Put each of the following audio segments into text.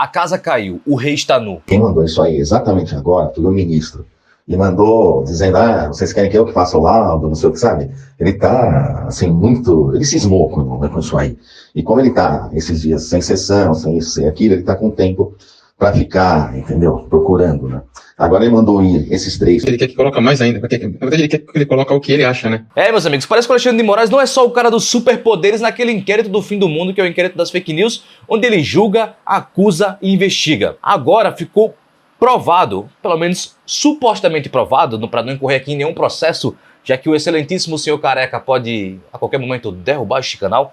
a casa caiu, o rei está nu. Quem mandou isso aí exatamente agora foi o ministro. E mandou dizendo, vocês querem que eu que faça o laudo, não sei o que, sabe? Ele tá, assim, muito... Ele cismou com isso aí. E como ele tá esses dias sem sessão, sem isso, sem aquilo, ele tá com tempo para ficar, entendeu? Procurando, né? Agora ele mandou ir esses 3. Ele quer que coloque mais ainda, porque na verdade ele quer que ele coloque o que ele acha, né? Meus amigos, parece que o Alexandre de Moraes não é só o cara dos superpoderes naquele inquérito do fim do mundo, que é o inquérito das fake news, onde ele julga, acusa e investiga. Agora ficou provado, pelo menos supostamente provado, para não incorrer aqui em nenhum processo, já que o excelentíssimo senhor Careca pode a qualquer momento derrubar este canal,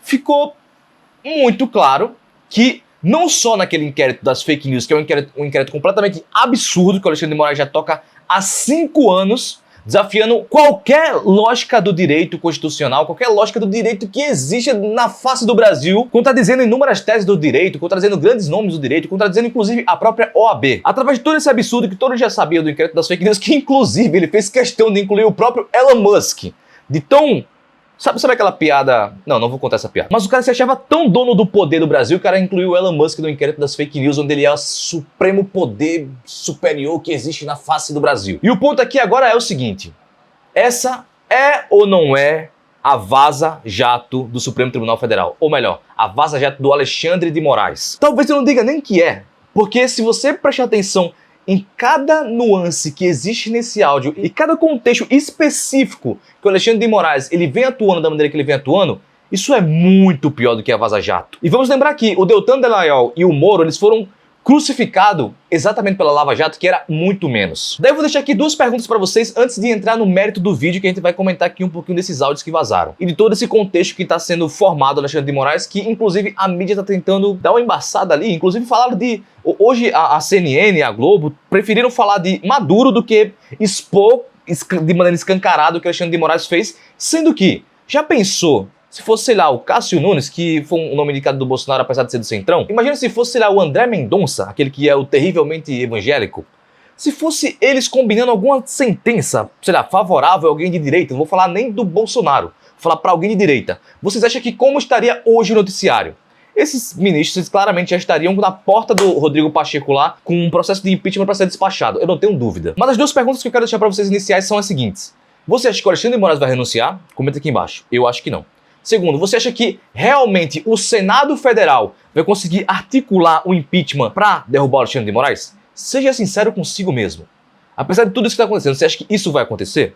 ficou muito claro que não só naquele inquérito das fake news, que é um inquérito completamente absurdo, que o Alexandre de Moraes já toca há 5 anos, desafiando qualquer lógica do direito constitucional, qualquer lógica do direito que existe na face do Brasil, contradizendo inúmeras teses do direito, contradizendo grandes nomes do direito, contradizendo inclusive a própria OAB. Através de todo esse absurdo que todos já sabiam do inquérito das fake news, que inclusive ele fez questão de incluir o próprio Elon Musk, de tão... Sabe aquela piada? Não vou contar essa piada. Mas o cara se achava tão dono do poder do Brasil, o cara incluiu o Elon Musk no inquérito das fake news, onde ele é o supremo poder superior que existe na face do Brasil. E o ponto aqui agora é o seguinte: essa é ou não é a vaza-jato do Supremo Tribunal Federal? Ou melhor, a vaza-jato do Alexandre de Moraes? Talvez eu não diga nem que é, porque se você prestar atenção em cada nuance que existe nesse áudio e cada contexto específico que o Alexandre de Moraes ele vem atuando da maneira que ele vem atuando, isso é muito pior do que a vaza-jato. E vamos lembrar que o Deltan Dallagnol e o Moro, eles foram crucificados exatamente pela Lava Jato, que era muito menos. Daí eu vou deixar aqui 2 perguntas para vocês antes de entrar no mérito do vídeo, que a gente vai comentar aqui um pouquinho desses áudios que vazaram. E de todo esse contexto que está sendo formado Alexandre de Moraes, que inclusive a mídia está tentando dar uma embaçada ali. Inclusive falaram de... Hoje a CNN e a Globo preferiram falar de Maduro do que expor de maneira escancarada o que Alexandre de Moraes fez, sendo que, já pensou... Se fosse, sei lá, o Cássio Nunes, que foi um nome indicado do Bolsonaro apesar de ser do Centrão. Imagina se fosse, sei lá, o André Mendonça, aquele que é o terrivelmente evangélico. Se fosse eles combinando alguma sentença, sei lá, favorável a alguém de direita, não vou falar nem do Bolsonaro, vou falar para alguém de direita. Vocês acham que como estaria hoje o noticiário? Esses ministros claramente já estariam na porta do Rodrigo Pacheco lá, com um processo de impeachment para ser despachado, eu não tenho dúvida. Mas as 2 perguntas que eu quero deixar para vocês iniciais são as seguintes. Você acha que o Alexandre de Moraes vai renunciar? Comenta aqui embaixo. Eu acho que não. Segundo, você acha que realmente o Senado Federal vai conseguir articular o impeachment para derrubar o Alexandre de Moraes? Seja sincero consigo mesmo. Apesar de tudo isso que está acontecendo, você acha que isso vai acontecer?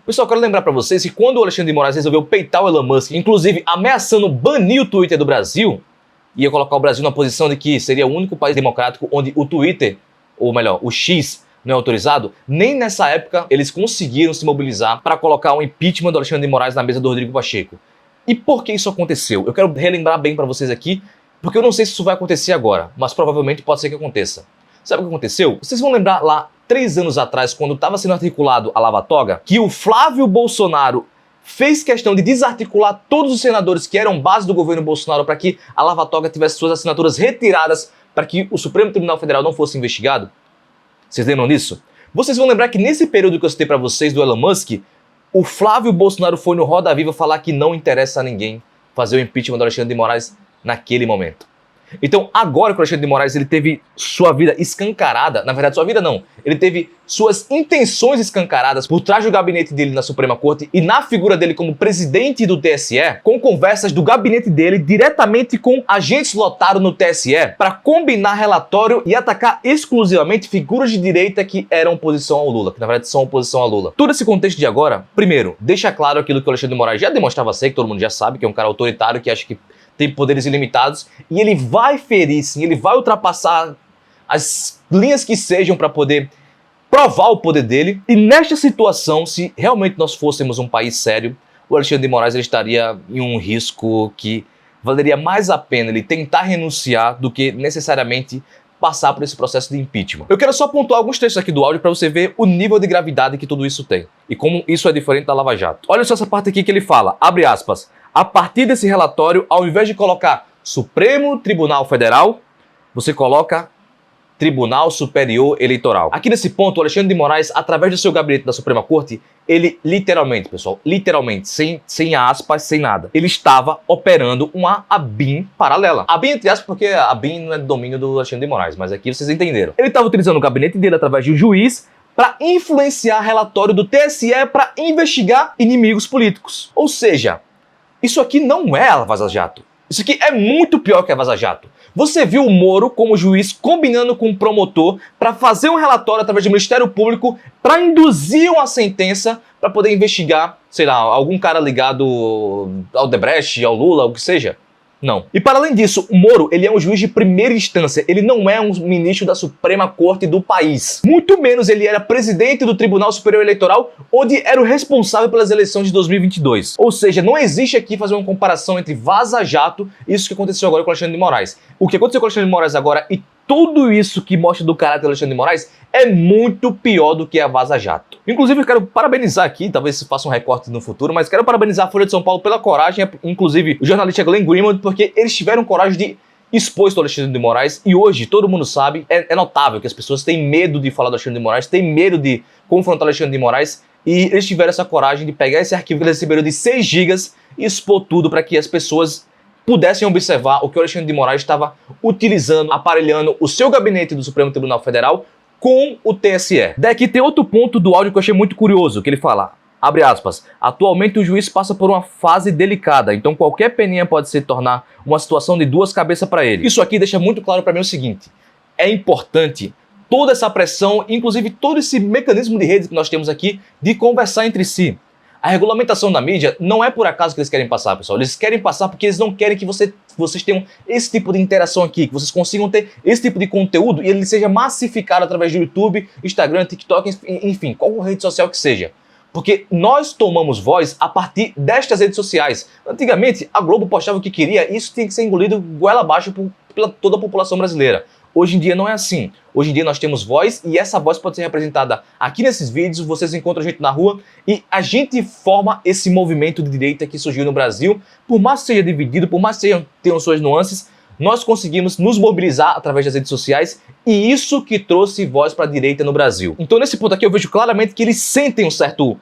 Pessoal, eu quero lembrar para vocês que quando o Alexandre de Moraes resolveu peitar o Elon Musk, inclusive ameaçando banir o Twitter do Brasil, ia colocar o Brasil na posição de que seria o único país democrático onde o Twitter, ou melhor, o X, não é autorizado, nem nessa época eles conseguiram se mobilizar para colocar o impeachment do Alexandre de Moraes na mesa do Rodrigo Pacheco. E por que isso aconteceu? Eu quero relembrar bem para vocês aqui, porque eu não sei se isso vai acontecer agora, mas provavelmente pode ser que aconteça. Sabe o que aconteceu? Vocês vão lembrar lá 3 anos atrás, quando estava sendo articulado a Lava Toga, que o Flávio Bolsonaro fez questão de desarticular todos os senadores que eram base do governo Bolsonaro para que a Lava Toga tivesse suas assinaturas retiradas para que o Supremo Tribunal Federal não fosse investigado? Vocês lembram disso? Vocês vão lembrar que nesse período que eu citei para vocês do Elon Musk, o Flávio Bolsonaro foi no Roda Viva falar que não interessa a ninguém fazer o impeachment do Alexandre de Moraes naquele momento. Então, agora que o Alexandre de Moraes ele teve sua vida escancarada, na verdade sua vida não, ele teve suas intenções escancaradas por trás do gabinete dele na Suprema Corte e na figura dele como presidente do TSE, com conversas do gabinete dele diretamente com agentes lotados no TSE para combinar relatório e atacar exclusivamente figuras de direita que eram oposição ao Lula, que na verdade são oposição ao Lula. Todo esse contexto de agora, primeiro, deixa claro aquilo que o Alexandre de Moraes já demonstrava ser, que todo mundo já sabe, que é um cara autoritário que acha que tem poderes ilimitados, e ele vai ferir, sim, ele vai ultrapassar as linhas que sejam para poder provar o poder dele. E nesta situação, se realmente nós fôssemos um país sério, o Alexandre de Moraes ele estaria em um risco que valeria mais a pena ele tentar renunciar do que necessariamente passar por esse processo de impeachment. Eu quero só pontuar alguns trechos aqui do áudio para você ver o nível de gravidade que tudo isso tem e como isso é diferente da Lava Jato. Olha só essa parte aqui que ele fala, abre aspas, a partir desse relatório, ao invés de colocar Supremo Tribunal Federal, você coloca Tribunal Superior Eleitoral. Aqui nesse ponto, o Alexandre de Moraes, através do seu gabinete da Suprema Corte, ele literalmente, pessoal, literalmente, sem aspas, sem nada, ele estava operando uma ABIN paralela. ABIN entre aspas, porque a ABIN não é do domínio do Alexandre de Moraes, mas aqui vocês entenderam. Ele estava utilizando o gabinete dele através de um juiz para influenciar relatório do TSE para investigar inimigos políticos. Ou seja, isso aqui não é a Vaza Jato. Isso aqui é muito pior que a Vaza Jato. Você viu o Moro como juiz combinando com o promotor para fazer um relatório através do Ministério Público para induzir uma sentença para poder investigar, sei lá, algum cara ligado ao Odebrecht, ao Lula, o que seja? Não. E para além disso, o Moro, ele é um juiz de primeira instância, ele não é um ministro da Suprema Corte do país. Muito menos ele era presidente do Tribunal Superior Eleitoral, onde era o responsável pelas eleições de 2022. Ou seja, não existe aqui fazer uma comparação entre Vaza Jato e isso que aconteceu agora com o Alexandre de Moraes. O que aconteceu com o Alexandre de Moraes agora e tudo isso que mostra do caráter do Alexandre de Moraes é muito pior do que a Vaza Jato. Inclusive, eu quero parabenizar aqui, talvez faça um recorte no futuro, mas quero parabenizar a Folha de São Paulo pela coragem, inclusive o jornalista Glenn Greenwald, porque eles tiveram coragem de expor o Alexandre de Moraes e hoje, todo mundo sabe, é notável que as pessoas têm medo de falar do Alexandre de Moraes, têm medo de confrontar o Alexandre de Moraes e eles tiveram essa coragem de pegar esse arquivo que eles receberam de 6 GB e expor tudo para que as pessoas pudessem observar o que o Alexandre de Moraes estava utilizando, aparelhando o seu gabinete do Supremo Tribunal Federal com o TSE. Daqui tem outro ponto do áudio que eu achei muito curioso, que ele fala, abre aspas, atualmente o juiz passa por uma fase delicada, então qualquer peninha pode se tornar uma situação de duas cabeças para ele. Isso aqui deixa muito claro para mim o seguinte, é importante toda essa pressão, inclusive todo esse mecanismo de rede que nós temos aqui, de conversar entre si. A regulamentação da mídia não é por acaso que eles querem passar, pessoal. Eles querem passar porque eles não querem que vocês tenham esse tipo de interação aqui, que vocês consigam ter esse tipo de conteúdo e ele seja massificado através do YouTube, Instagram, TikTok, enfim, qual rede social que seja. Porque nós tomamos voz a partir destas redes sociais. Antigamente, a Globo postava o que queria e isso tinha que ser engolido goela abaixo pela toda a população brasileira. Hoje em dia não é assim. Hoje em dia nós temos voz e essa voz pode ser representada aqui nesses vídeos, vocês encontram a gente na rua e a gente forma esse movimento de direita que surgiu no Brasil. Por mais que seja dividido, por mais que tenham suas nuances, nós conseguimos nos mobilizar através das redes sociais e isso que trouxe voz para a direita no Brasil. Então nesse ponto aqui eu vejo claramente que eles sentem um certo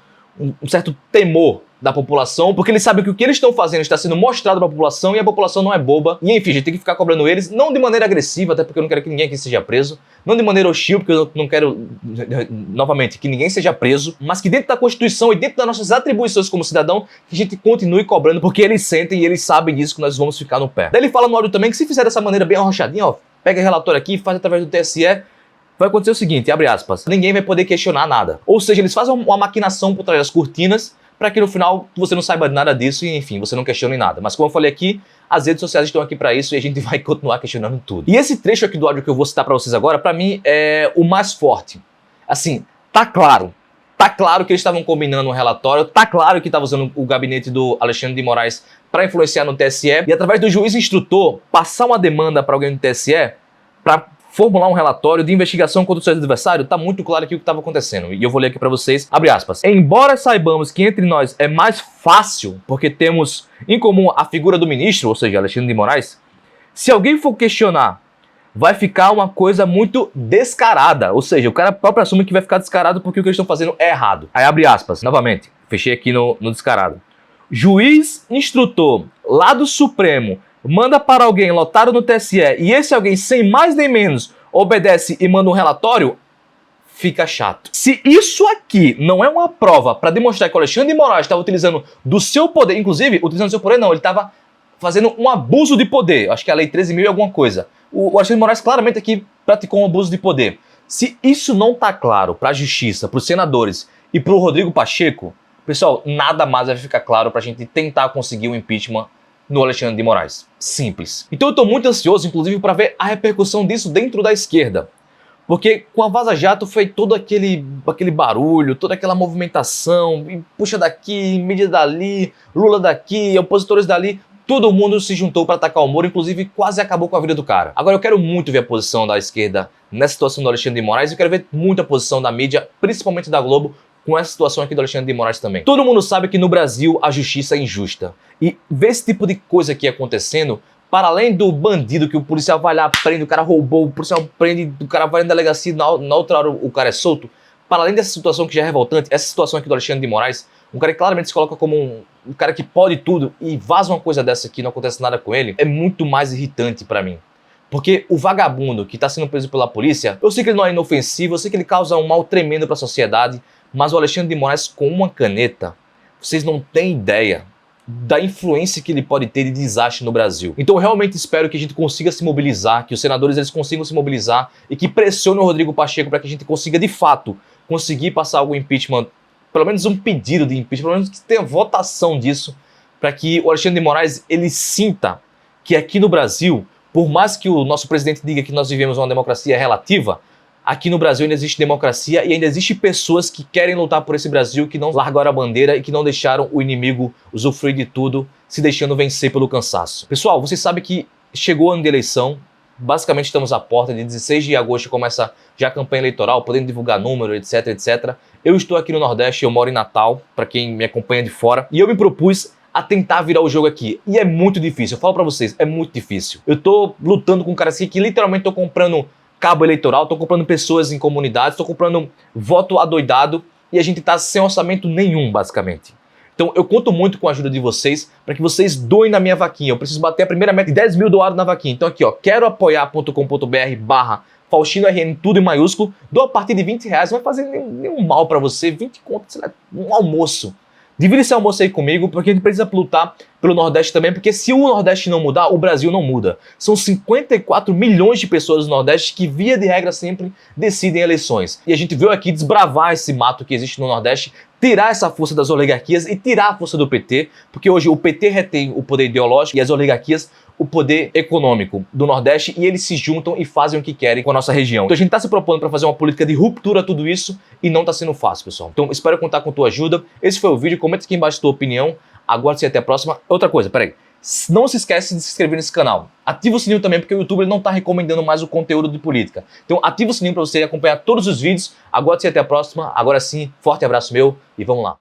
temor da população, porque eles sabem que o que eles estão fazendo está sendo mostrado para a população e a população não é boba. E enfim, a gente tem que ficar cobrando eles, não de maneira agressiva, até porque eu não quero que ninguém aqui seja preso, não de maneira hostil, porque eu não quero, novamente, que ninguém seja preso, mas que dentro da Constituição e dentro das nossas atribuições como cidadão, que a gente continue cobrando, porque eles sentem e eles sabem disso que nós vamos ficar no pé. Daí ele fala no áudio também que se fizer dessa maneira bem arrochadinha, ó, pega relatório aqui, faz através do TSE, vai acontecer o seguinte, abre aspas, ninguém vai poder questionar nada. Ou seja, eles fazem uma maquinação por trás das cortinas para que no final você não saiba nada disso e, enfim, você não questione nada. Mas como eu falei aqui, as redes sociais estão aqui para isso e a gente vai continuar questionando tudo. E esse trecho aqui do áudio que eu vou citar para vocês agora, para mim, é o mais forte. Assim, tá claro que eles estavam combinando um relatório, tá claro que estava usando o gabinete do Alexandre de Moraes para influenciar no TSE e através do juiz instrutor passar uma demanda para alguém do TSE para formular um relatório de investigação contra o seu adversário, tá muito claro aqui o que estava acontecendo. E eu vou ler aqui para vocês, abre aspas. Embora saibamos que entre nós é mais fácil, porque temos em comum a figura do ministro, ou seja, Alexandre de Moraes, se alguém for questionar, vai ficar uma coisa muito descarada. Ou seja, o cara próprio assume que vai ficar descarado porque o que eles estão fazendo é errado. Aí abre aspas, novamente, fechei aqui no descarado. Juiz instrutor lá do Supremo manda para alguém lotado no TSE e esse alguém, sem mais nem menos, obedece e manda um relatório, fica chato. Se isso aqui não é uma prova para demonstrar que o Alexandre de Moraes estava utilizando do seu poder, inclusive, utilizando do seu poder não, ele estava fazendo um abuso de poder, acho que é a lei 13.000 e alguma coisa. O Alexandre de Moraes claramente aqui praticou um abuso de poder. Se isso não está claro para a justiça, para os senadores e para o Rodrigo Pacheco, pessoal, nada mais vai ficar claro para a gente tentar conseguir um impeachment no Alexandre de Moraes. Simples. Então eu estou muito ansioso, inclusive, para ver a repercussão disso dentro da esquerda. Porque com a Vaza Jato foi todo aquele barulho, toda aquela movimentação, e puxa daqui, mídia dali, Lula daqui, opositores dali, todo mundo se juntou para atacar o Moro, inclusive quase acabou com a vida do cara. Agora eu quero muito ver a posição da esquerda nessa situação do Alexandre de Moraes, e eu quero ver muito a posição da mídia, principalmente da Globo, com essa situação aqui do Alexandre de Moraes também. Todo mundo sabe que no Brasil a justiça é injusta. E ver esse tipo de coisa aqui acontecendo Para além do bandido que o policial vai lá, prende, o cara roubou, o policial prende, o cara vai na delegacia, na outra hora o cara é solto. Para além dessa situação que já é revoltante, essa situação aqui do Alexandre de Moraes, um cara que claramente se coloca como um cara que pode tudo e vaza uma coisa dessa aqui, não acontece nada com ele, é muito mais irritante para mim. Porque o vagabundo que está sendo preso pela polícia, eu sei que ele não é inofensivo, eu sei que ele causa um mal tremendo para a sociedade, mas o Alexandre de Moraes com uma caneta, vocês não têm ideia da influência que ele pode ter de desastre no Brasil. Então eu realmente espero que a gente consiga se mobilizar, que os senadores eles consigam se mobilizar e que pressionem o Rodrigo Pacheco para que a gente consiga de fato conseguir passar algum impeachment, pelo menos um pedido de impeachment, pelo menos que tenha votação disso, para que o Alexandre de Moraes ele sinta que aqui no Brasil, por mais que o nosso presidente diga que nós vivemos uma democracia relativa, aqui no Brasil ainda existe democracia e ainda existe pessoas que querem lutar por esse Brasil, que não largaram a bandeira e que não deixaram o inimigo usufruir de tudo, se deixando vencer pelo cansaço. Pessoal, vocês sabem que chegou o ano de eleição, basicamente estamos à porta, de 16 de agosto começa já a campanha eleitoral, podendo divulgar número, etc, etc. Eu estou aqui no Nordeste, eu moro em Natal, para quem me acompanha de fora, e eu me propus a tentar virar o jogo aqui. E é muito difícil, eu falo pra vocês, é muito difícil. Eu tô lutando com caras aqui que literalmente tô comprando cabo eleitoral, tô comprando pessoas em comunidades, tô comprando voto adoidado e a gente tá sem orçamento nenhum, basicamente. Então eu conto muito com a ajuda de vocês para que vocês doem na minha vaquinha. Eu preciso bater a primeira meta de 10 mil doados na vaquinha. Então aqui, ó, queroapoiar.com.br/FaustinoRN, tudo em maiúsculo. Dou a partir de R$20, não vai fazer nenhum mal para você. 20 conto, sei lá, um almoço. Divide esse almoço aí comigo, porque a gente precisa lutar pelo Nordeste também, porque se o Nordeste não mudar, o Brasil não muda. São 54 milhões de pessoas no Nordeste que, via de regra, sempre decidem eleições. E a gente veio aqui desbravar esse mato que existe no Nordeste, tirar essa força das oligarquias e tirar a força do PT, porque hoje o PT retém o poder ideológico e as oligarquias o poder econômico do Nordeste e eles se juntam e fazem o que querem com a nossa região. Então a gente está se propondo para fazer uma política de ruptura a tudo isso e não está sendo fácil, pessoal. Então espero contar com a tua ajuda. Esse foi o vídeo, comenta aqui embaixo a tua opinião. Aguardo-se até a próxima. Outra coisa, peraí. Não se esquece de se inscrever nesse canal. Ativa o sininho também, porque o YouTube ele não está recomendando mais o conteúdo de política. Então ativa o sininho para você acompanhar todos os vídeos. Aguardo-se até a próxima. Agora sim, forte abraço meu e vamos lá.